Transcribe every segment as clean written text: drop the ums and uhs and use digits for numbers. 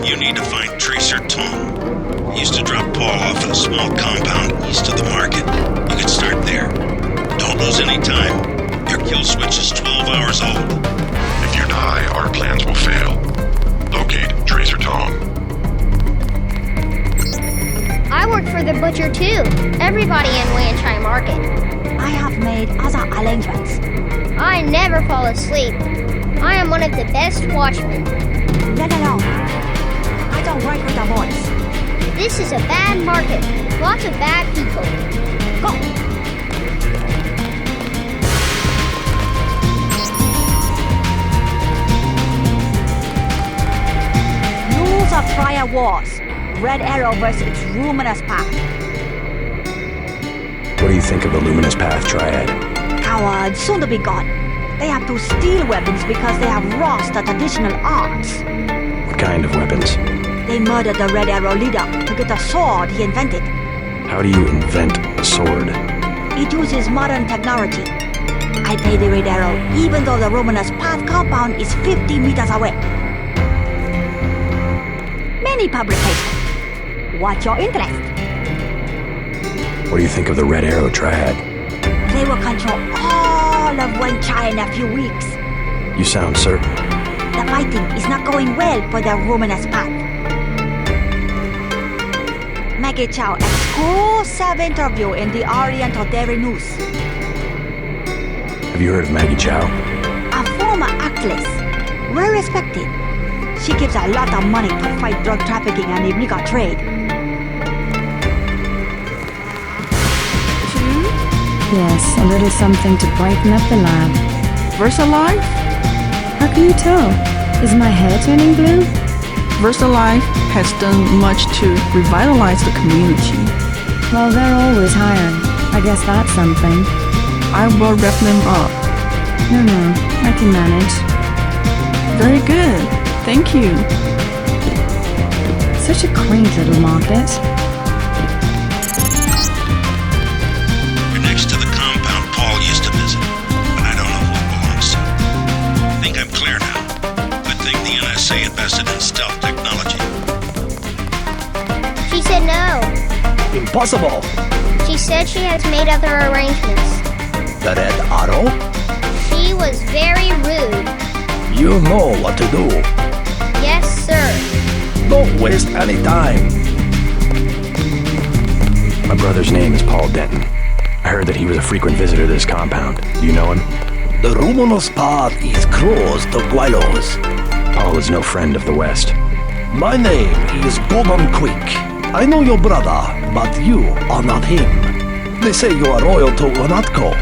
You need to find Tracer Tom. He used to drop Paul off at a small compound east of the market. You can start there. Don't lose any time. Your kill switch is 12 hours old. If you die, our plans will fail. Locate Tracer Tom. I work for the butcher too. Everybody in Wanchai Market. I have made other arrangements. I never fall asleep. I am one of the best watchmen. No. I don't work with the boys. This is a bad market. Lots of bad people. Go! Rules of Triad Wars. Red Arrow versus Luminous Path. What do you think of the Luminous Path Triad? Cowards, soon to be gone. They have to steal weapons because they have lost the traditional arts. What kind of weapons? They murdered the Red Arrow leader to get the sword he invented. How do you invent a sword? It uses modern technology. I pay the Red Arrow even though the Luminous Path compound is 50 meters away. Many publications. What's your interest? What do you think of the Red Arrow Triad? They will control all of Wanchai in a few weeks. You sound certain. The fighting is not going well for the Luminous Path. Maggie Chow, exclusive interview in the Oriental Daily News. Have you heard of Maggie Chow? A former actress, well respected. She gives a lot of money to fight drug trafficking and illegal trade. Yes, a little something to brighten up the lab. VersaLife? How can you tell? Is my hair turning blue? VersaLife has done much to revitalize the community. Well, they're always hiring. I guess that's something. I will wrap them up. No, I can manage. Very good. Thank you. Such a quaint little market. You're next to the compound Paul used to visit, but I don't know who it belongs to. I think I'm clear now. Good thing the NSA invested in stealth technology. She said no. Impossible! She said she has made other arrangements. The Red Arrow? She was very rude. You know what to do. Yes, sir. Don't waste any time. My brother's name is Paul Denton. I heard that he was a frequent visitor to this compound. Do you know him? The Luminous Path is close to Guilos. Paul is no friend of the West. My name is Golden Quick. I know your brother, but you are not him. They say you are loyal to Unatco.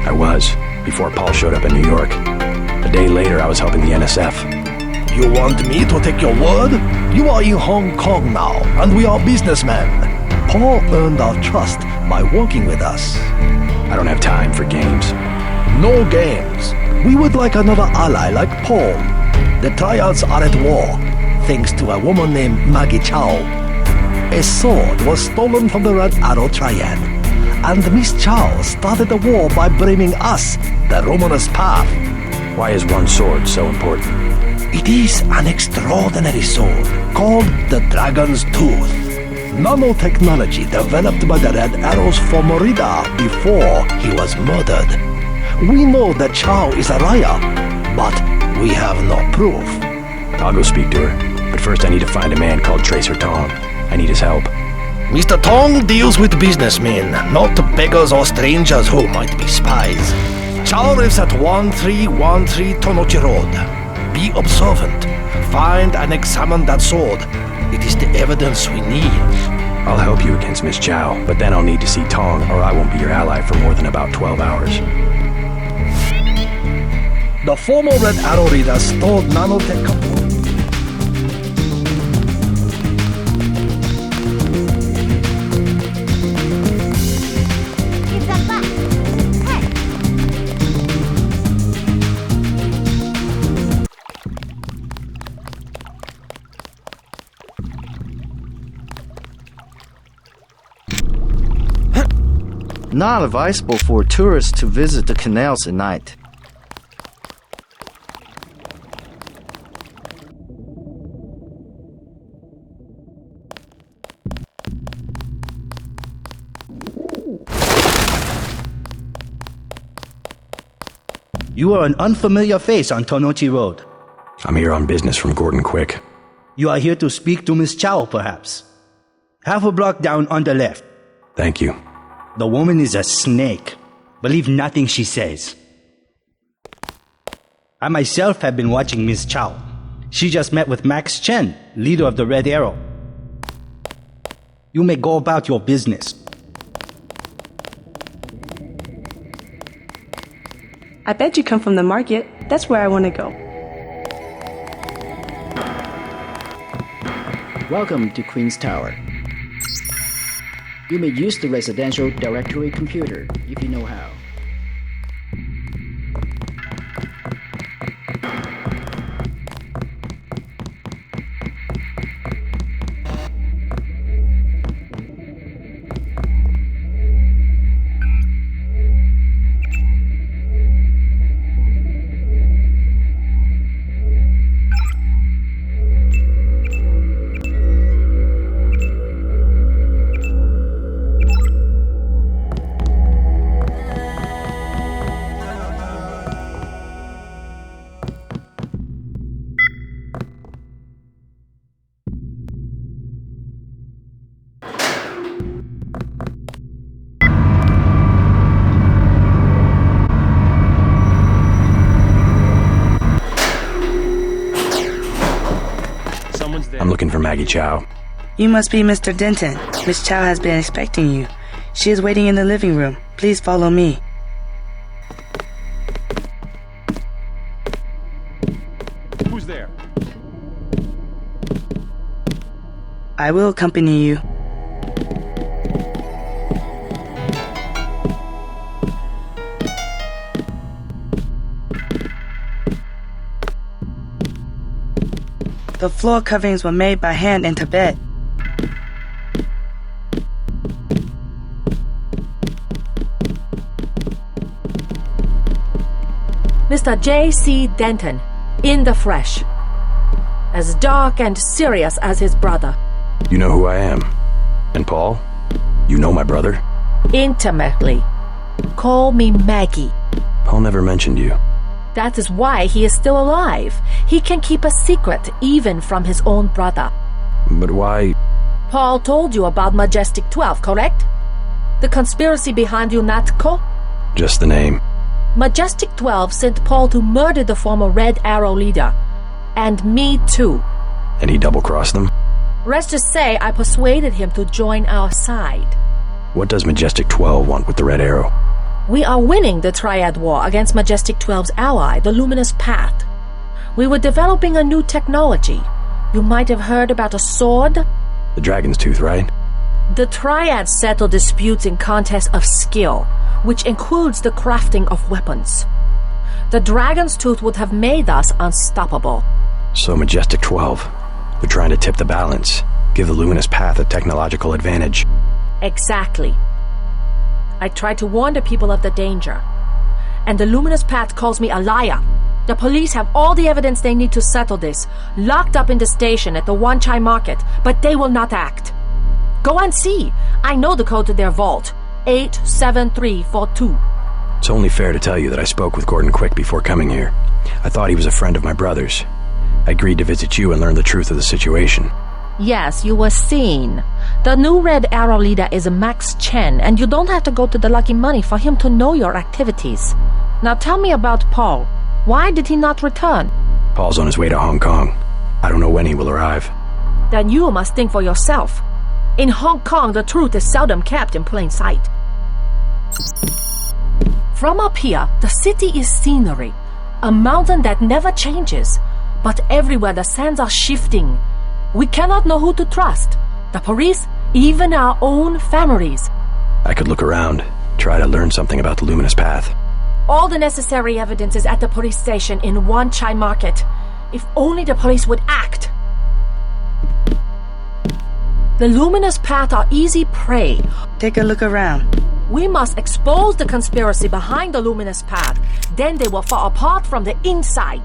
I was, before Paul showed up in New York. A day later, I was helping the NSF. You want me to take your word? You are in Hong Kong now, and we are businessmen. Paul earned our trust by working with us. I don't have time for games. No games. We would like another ally like Paul. The Triads are at war, thanks to a woman named Maggie Chow. A sword was stolen from the Red Arrow Triad, and Miss Chow started the war by blaming us, the Luminous Path. Why is one sword so important? It is an extraordinary sword called the Dragon's Tooth. Nanotechnology developed by the Red Arrows for Morida before he was murdered. We know that Chow is a liar, but we have no proof. I'll go speak to her, but first I need to find a man called Tracer Tong. I need his help. Mr. Tong deals with businessmen, not beggars or strangers who might be spies. Chow lives at 1313 Tonochi Road. Be observant. Find and examine that sword. It is the evidence we need. I'll help you against Miss Chow, but then I'll need to see Tong, or I won't be your ally for more than about 12 hours. The former Red Arrow leader stole nanotech components. Not advisable for tourists to visit the canals at night. You are an unfamiliar face on Tonochi Road. I'm here on business from Gordon Quick. You are here to speak to Miss Chow, perhaps. Half a block down on the left. Thank you. The woman is a snake. Believe nothing she says. I myself have been watching Miss Chow. She just met with Max Chen, leader of the Red Arrow. You may go about your business. I bet you come from the market. That's where I want to go. Welcome to Queen's Tower. You may use the residential directory computer if you know how. I'm looking for Maggie Chow. You must be Mr. Denton. Miss Chow has been expecting you. She is waiting in the living room. Please follow me. Who's there? I will accompany you. The floor coverings were made by hand in Tibet. Mr. J.C. Denton, in the flesh. As dark and serious as his brother. You know who I am. And Paul? You know my brother? Intimately. Call me Maggie. Paul never mentioned you. That is why he is still alive. He can keep a secret even from his own brother. But why? Paul told you about Majestic 12, correct? The conspiracy behind UNATCO? Just the name. Majestic 12 sent Paul to murder the former Red Arrow leader. And me too. And he double-crossed them? Rest to say I persuaded him to join our side. What does Majestic 12 want with the Red Arrow? We are winning the Triad war against Majestic 12's ally, the Luminous Path. We were developing a new technology. You might have heard about a sword? The Dragon's Tooth, right? The Triads settle disputes in contests of skill, which includes the crafting of weapons. The Dragon's Tooth would have made us unstoppable. So Majestic 12, they're trying to tip the balance, give the Luminous Path a technological advantage. Exactly. I tried to warn the people of the danger. And the Luminous Path calls me a liar. The police have all the evidence they need to settle this, locked up in the station at the Wanchai Market, but they will not act. Go and see. I know the code to their vault. 87342. It's only fair to tell you that I spoke with Gordon Quick before coming here. I thought he was a friend of my brother's. I agreed to visit you and learn the truth of the situation. Yes, you were seen. The new Red Arrow leader is Max Chen, and you don't have to go to the Lucky Money for him to know your activities. Now tell me about Paul. Why did he not return? Paul's on his way to Hong Kong. I don't know when he will arrive. Then you must think for yourself. In Hong Kong, the truth is seldom kept in plain sight. From up here, the city is scenery, a mountain that never changes, but everywhere the sands are shifting. We cannot know who to trust. The police, even our own families. I could look around, try to learn something about the Luminous Path. All the necessary evidence is at the police station in Wanchai Market. If only the police would act. The Luminous Path are easy prey. Take a look around. We must expose the conspiracy behind the Luminous Path. Then they will fall apart from the inside.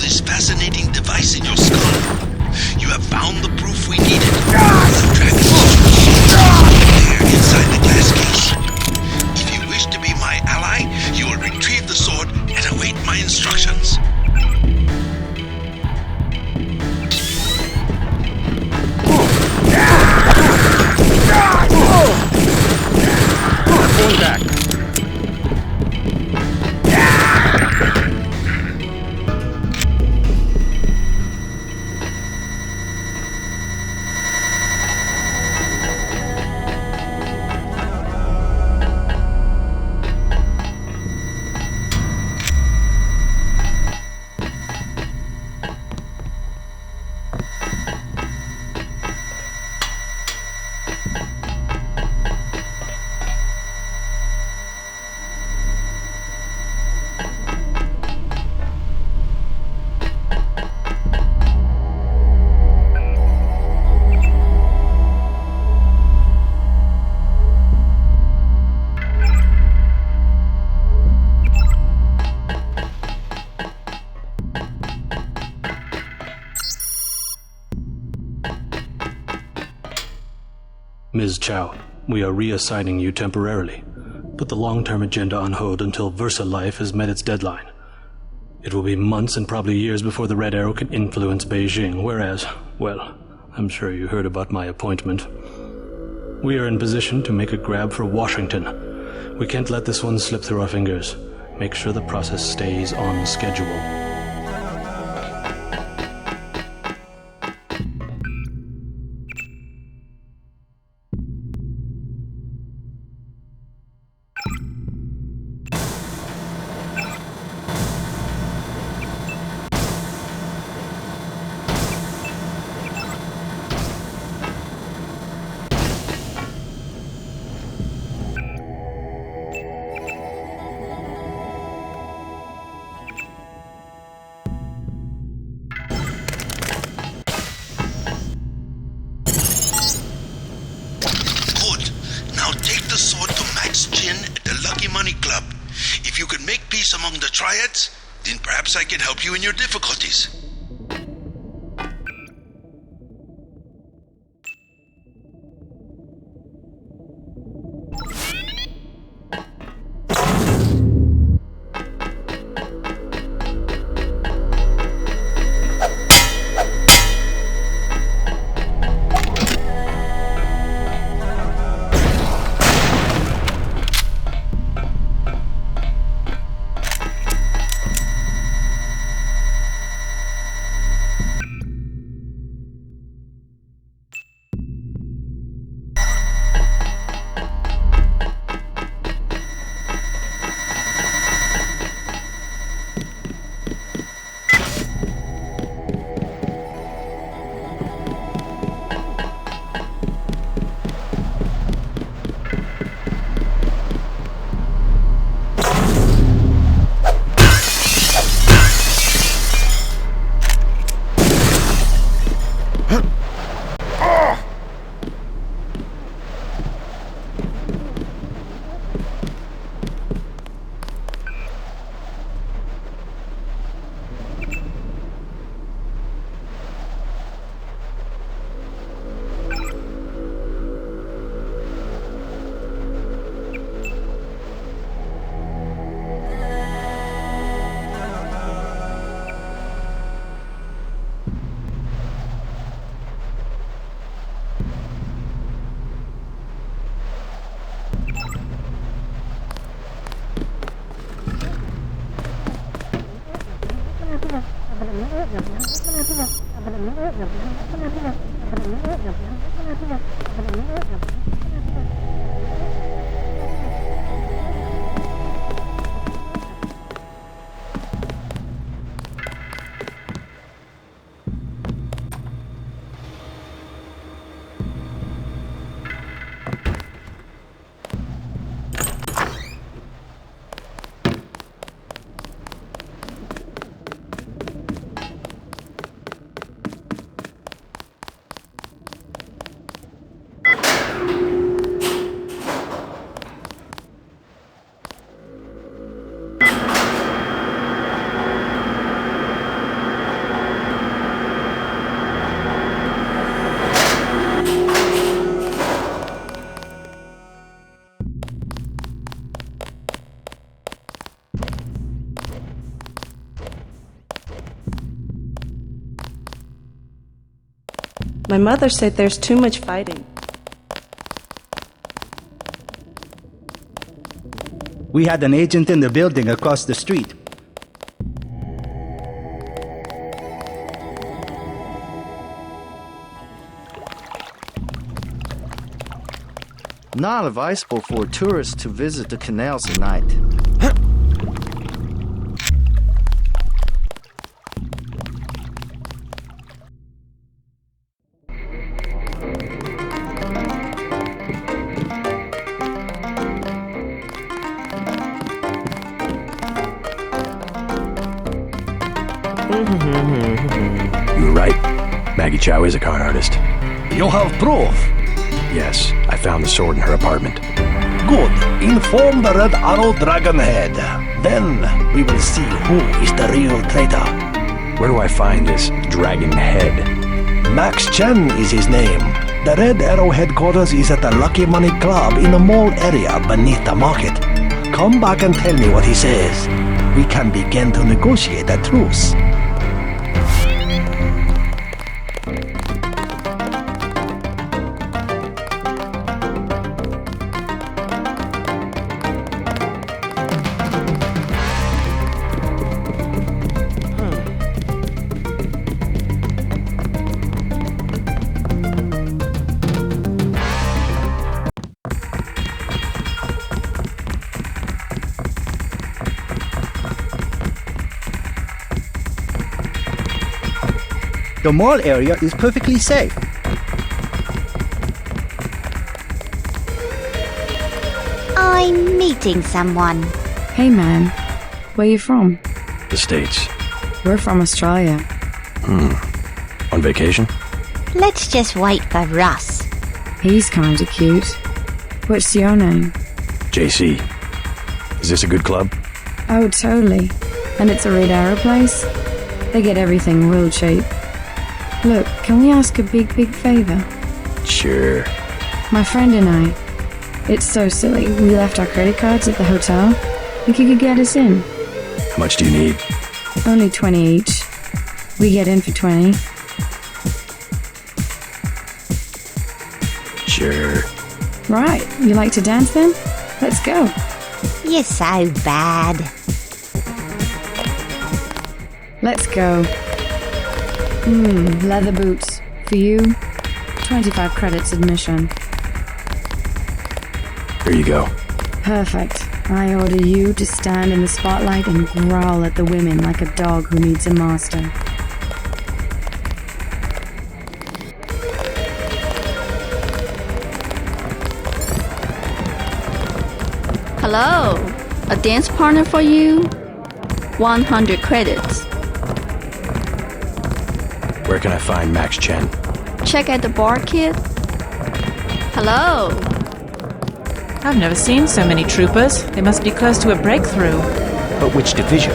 this fascinating device in your skull. You have found the proof we needed. The dragon there inside the glass case. If you wish to be my ally, you will retrieve the sword and await my instructions. Going back. Ms. Chow, we are reassigning you temporarily. Put the long-term agenda on hold until Versa Life has met its deadline. It will be months and probably years before the Red Arrow can influence Beijing, whereas, well, I'm sure you heard about my appointment. We are in position to make a grab for Washington. We can't let this one slip through our fingers. Make sure the process stays on schedule. If you can make peace among the Triads, then perhaps I can help you in your difficulties. My mother said there's too much fighting. We had an agent in the building across the street. Not advisable for tourists to visit the canals at night. You were right. Maggie Chow is a con artist. You have proof? Yes, I found the sword in her apartment. Good. Inform the Red Arrow Dragonhead. Then we will see who is the real traitor. Where do I find this dragon head? Max Chen is his name. The Red Arrow headquarters is at the Lucky Money Club in the mall area beneath the market. Come back and tell me what he says. We can begin to negotiate a truce. The mall area is perfectly safe. I'm meeting someone. Hey man, where you from? The States. We're from Australia. On vacation? Let's just wait for Russ. He's kinda cute. What's your name? JC. Is this a good club? Oh, totally. And it's a Red Arrow place? They get everything real cheap. Look, can we ask a big favor? Sure. My friend and I. It's so silly. We left our credit cards at the hotel. Think you could get us in? How much do you need? Only 20 each. We get in for 20. Sure. Right. You like to dance then? Let's go. You're so bad. Let's go. Leather boots. For you, 25 credits admission. Here you go. Perfect. I order you to stand in the spotlight and growl at the women like a dog who needs a master. Hello. A dance partner for you? 100 credits. Where can I find Max Chen? Check at the bar, kid. Hello. I've never seen so many troopers. They must be close to a breakthrough. But which division?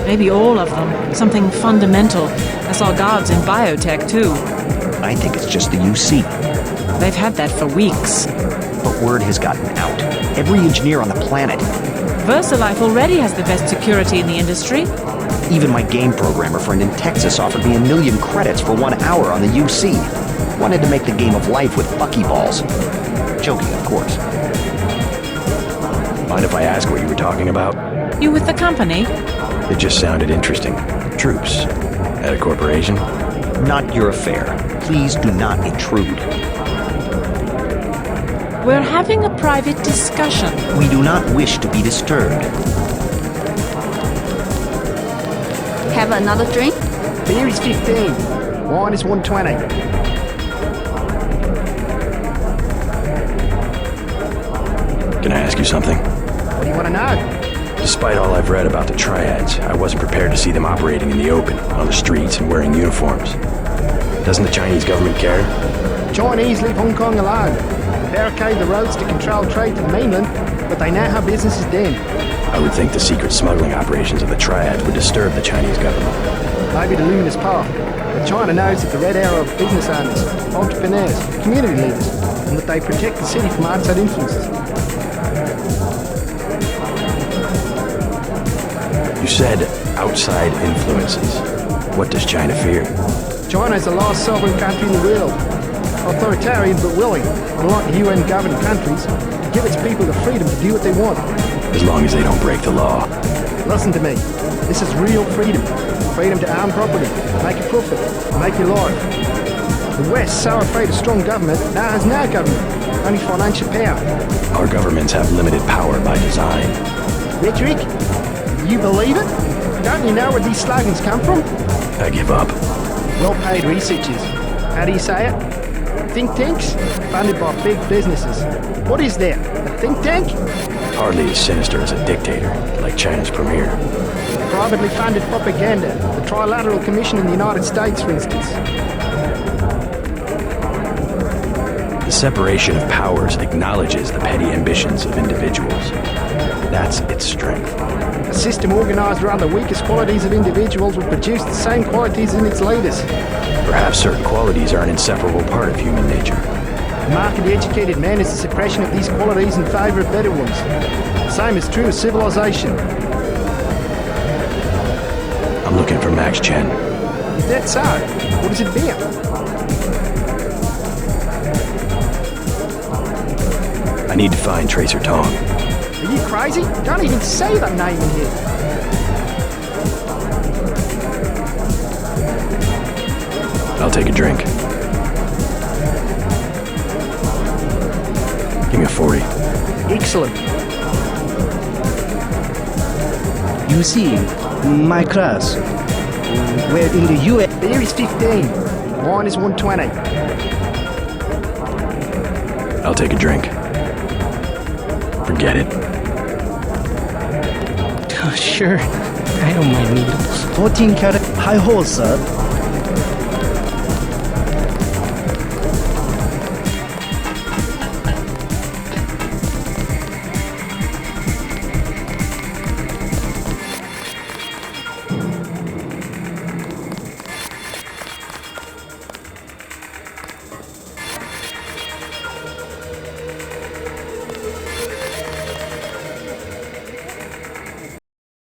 Maybe all of them. Something fundamental. I saw guards in biotech, too. I think it's just the UC. They've had that for weeks. But word has gotten out. Every engineer on the planet. VersaLife already has the best security in the industry. Even my game programmer friend in Texas offered me 1 million credits for 1 hour on the UC. Wanted to make the game of life with buckyballs. Joking, of course. Mind if I ask what you were talking about? You with the company? It just sounded interesting. Troops. At a corporation? Not your affair. Please do not intrude. We're having a private discussion. We do not wish to be disturbed. Have another drink? Beer is 15. Wine is 120. Can I ask you something? What do you want to know? Despite all I've read about the Triads, I wasn't prepared to see them operating in the open, on the streets, and wearing uniforms. Doesn't the Chinese government care? Chinese leave Hong Kong alone. Barricade the roads to control trade to the mainland, but they know how business is done. I would think the secret smuggling operations of the Triads would disturb the Chinese government. Maybe the luminous path. But China knows that the Red Arrow are business owners, entrepreneurs, community leaders, and that they protect the city from outside influences. You said outside influences. What does China fear? China is the last sovereign country in the world. Authoritarian but willing, unlike the UN-governed countries, to give its people the freedom to do what they want. As long as they don't break the law. Listen to me. This is real freedom. Freedom to own property, make a profit, make your life. The West, so afraid of strong government, now has no government, only financial power. Our governments have limited power by design. Rhetoric? You believe it? Don't you know where these slogans come from? I give up. Well-paid researchers. How do you say it? Think tanks? Funded by big businesses. What is that? A think tank? Hardly as sinister as a dictator, like China's premier. Privately funded propaganda. The Trilateral Commission in the United States, for instance. The separation of powers acknowledges the petty ambitions of individuals. That's its strength. A system organized around the weakest qualities of individuals will produce the same qualities in its leaders. Perhaps certain qualities are an inseparable part of human nature. The mark of the educated man is the suppression of these qualities in favor of better ones. The same is true of civilization. I'm looking for Max Chen. Is that so? What is it about? I need to find Tracer Tong. Are you crazy? Don't even say that name in here. I'll take a drink. Give me a 40. Excellent. You see, my class, where in the US... Beer is 15. Wine is 120. I'll take a drink. Forget it. Sure, I don't mind needles. 14 karat high hole, sir.